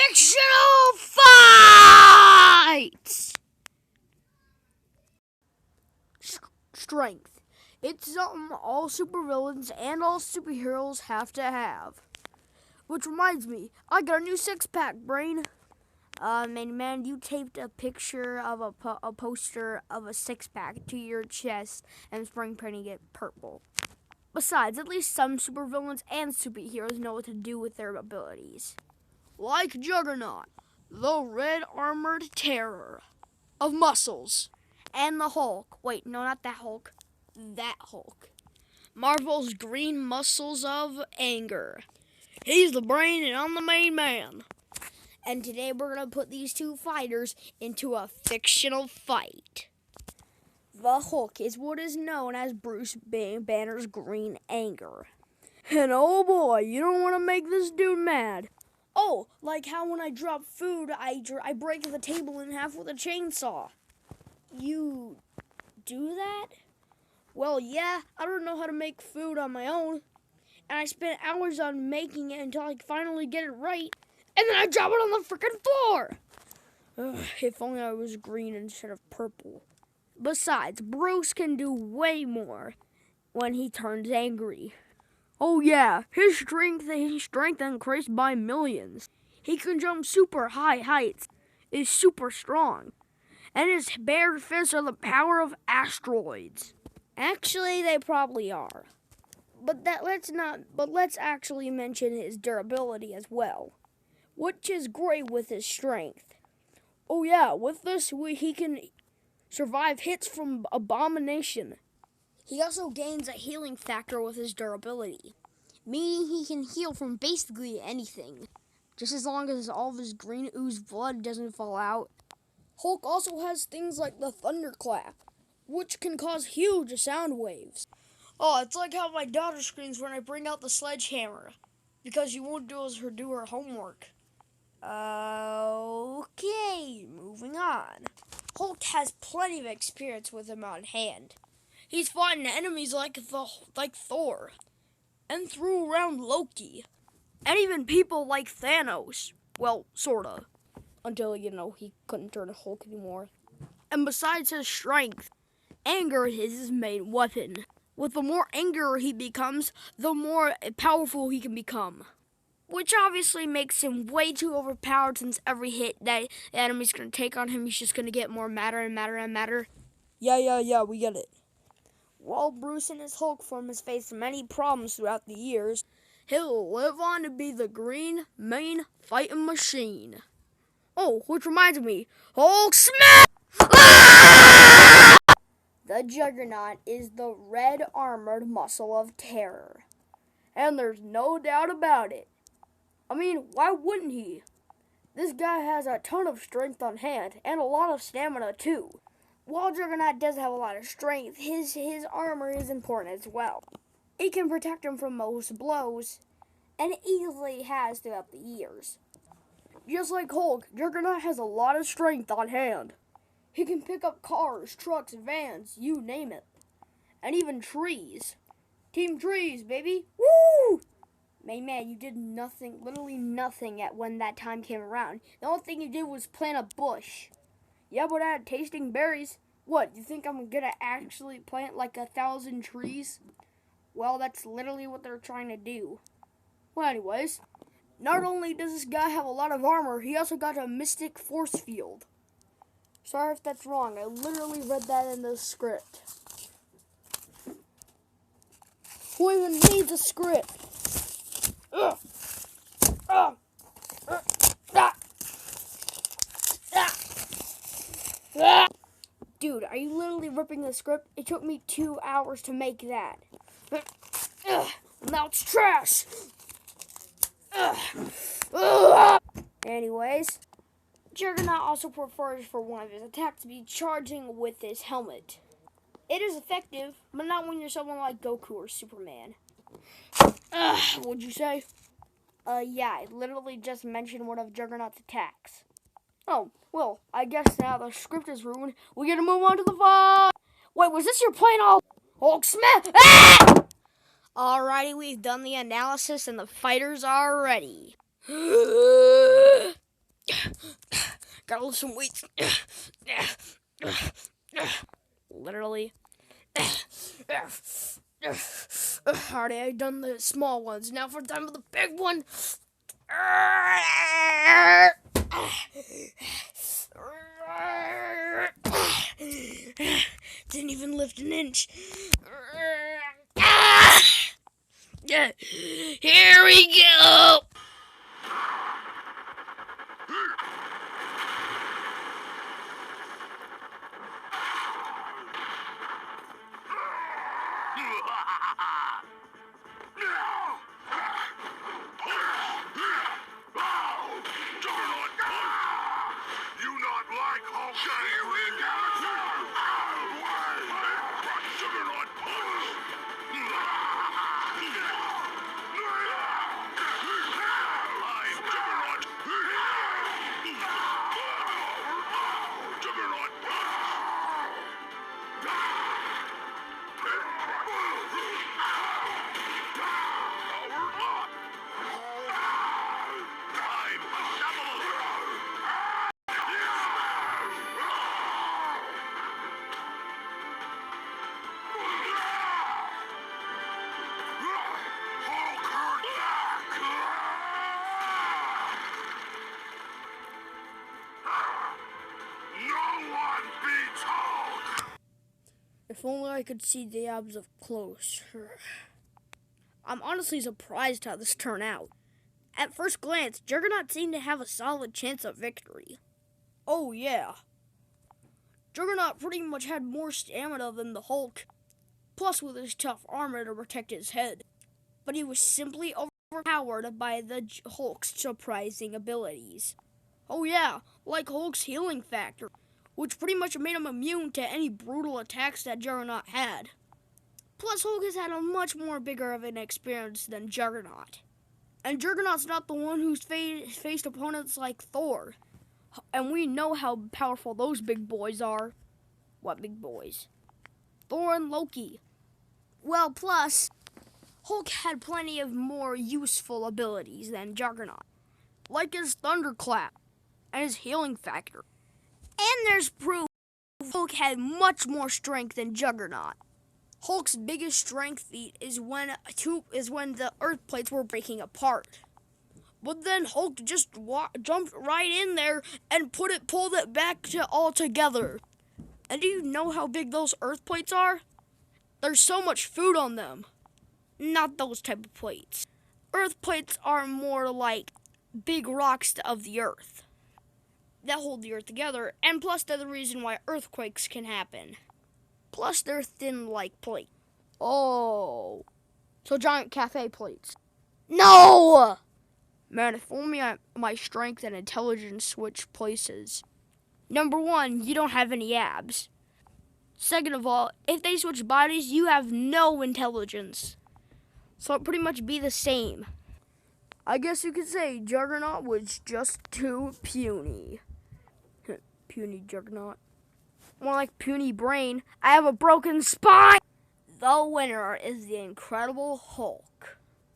Fictional Fights! Strength. It's something all supervillains and all superheroes have to have. Which reminds me, I got a new six-pack, brain. Man, you taped a picture of a poster of a six-pack to your chest and spray painting it purple. Besides, at least some supervillains and superheroes know what to do with their abilities. Like Juggernaut, the red armored terror of muscles. And the Hulk. Wait, no, not that Hulk. That Hulk. Marvel's green muscles of anger. He's the brain and I'm the main man. And today we're going to put these two fighters into a fictional fight. The Hulk is what is known as Bruce Banner's green anger. And oh boy, you don't want to make this dude mad. Oh, like how when I drop food, I break the table in half with a chainsaw. You do that? Well, yeah, I don't know how to make food on my own. And I spent hours on making it until I finally get it right. And then I drop it on the frickin' floor. Ugh, if only I was green instead of purple. Besides, Bruce can do way more when he turns angry. Oh yeah, his strength increased by millions. He can jump super high heights, is super strong. And his bare fists are the power of asteroids. Actually, they probably are. But let's actually mention his durability as well, which is great with his strength. Oh yeah, with this he can survive hits from Abomination. He also gains a healing factor with his durability, meaning he can heal from basically anything, just as long as all of his green ooze blood doesn't fall out. Hulk also has things like the thunderclap, which can cause huge sound waves. Oh, it's like how my daughter screams when I bring out the sledgehammer, because she won't do her homework. Okay, moving on. Hulk has plenty of experience with him on hand. He's fought enemies like Thor, and threw around Loki, and even people like Thanos. Well, sorta. Until, he couldn't turn Hulk anymore. And besides his strength, anger is his main weapon. With the more anger he becomes, the more powerful he can become. Which obviously makes him way too overpowered, since every hit that the enemy's going to take on him, he's just going to get more madder and madder and madder. Yeah, we get it. While Bruce in his Hulk form has faced many problems throughout the years, he'll live on to be the green main fighting machine. Oh, which reminds me, Hulk smash! Ah! The Juggernaut is the red armored muscle of terror. And there's no doubt about it. I mean, why wouldn't he? This guy has a ton of strength on hand, and a lot of stamina too. While Juggernaut does have a lot of strength, his armor is important as well. It can protect him from most blows, and it easily has throughout the years. Just like Hulk, Juggernaut has a lot of strength on hand. He can pick up cars, trucks, vans, you name it. And even trees. Team Trees, baby! Woo! Man, you did nothing, literally nothing when that time came around. The only thing you did was plant a bush. Yeah, but I had tasting berries. What, you think I'm gonna actually plant like 1,000 trees? Well, that's literally what they're trying to do. Well, anyways, not only does this guy have a lot of armor, he also got a mystic force field. Sorry if that's wrong, I literally read that in the script. Who even needs a script? Dude, are you literally ripping the script? It took me 2 hours to make that. Now it's trash. Anyways, Juggernaut also prefers for one of his attacks to be charging with his helmet. It is effective, but not when you're someone like Goku or Superman. What'd you say? Yeah, I literally just mentioned one of Juggernaut's attacks. Oh, well, I guess now the script is ruined. We gotta move on to the fight! Wait, was this your plan all? Hulk smash! Ah! Alrighty, we've done the analysis and the fighters are ready. Gotta lift some weights. Literally. Already, I've done the small ones. Now for time for the big one. Didn't even lift an inch. Here we go. Juggernaut punch! You not like Hulk? Here we go! Juggernaut punch! I'm Juggernaut! Juggernaut If only I could see the abs up close. I'm honestly surprised how this turned out. At first glance, Juggernaut seemed to have a solid chance of victory. Oh yeah. Juggernaut pretty much had more stamina than the Hulk, plus with his tough armor to protect his head. But he was simply overpowered by the Hulk's surprising abilities. Oh yeah, like Hulk's healing factor, which pretty much made him immune to any brutal attacks that Juggernaut had. Plus, Hulk has had a much more bigger of an experience than Juggernaut. And Juggernaut's not the one who's faced opponents like Thor. And we know how powerful those big boys are. What big boys? Thor and Loki. Well, plus, Hulk had plenty of more useful abilities than Juggernaut, like his thunderclap and his healing factor. And there's proof Hulk had much more strength than Juggernaut. Hulk's biggest strength feat is when the earth plates were breaking apart. But then Hulk just jumped right in there and pulled it back to all together. And do you know how big those earth plates are? There's so much food on them. Not those type of plates. Earth plates are more like big rocks of the earth that hold the earth together, and plus they're the reason why earthquakes can happen. Plus they're thin like plate. Oh. So giant cafe plates. No! Man, if only my strength and intelligence switched places. Number one, you don't have any abs. Second of all, if they switch bodies, you have no intelligence. So it'd pretty much be the same. I guess you could say Juggernaut was just too puny. Puny Juggernaut. More like puny brain. I have a broken spine! The winner is the Incredible Hulk.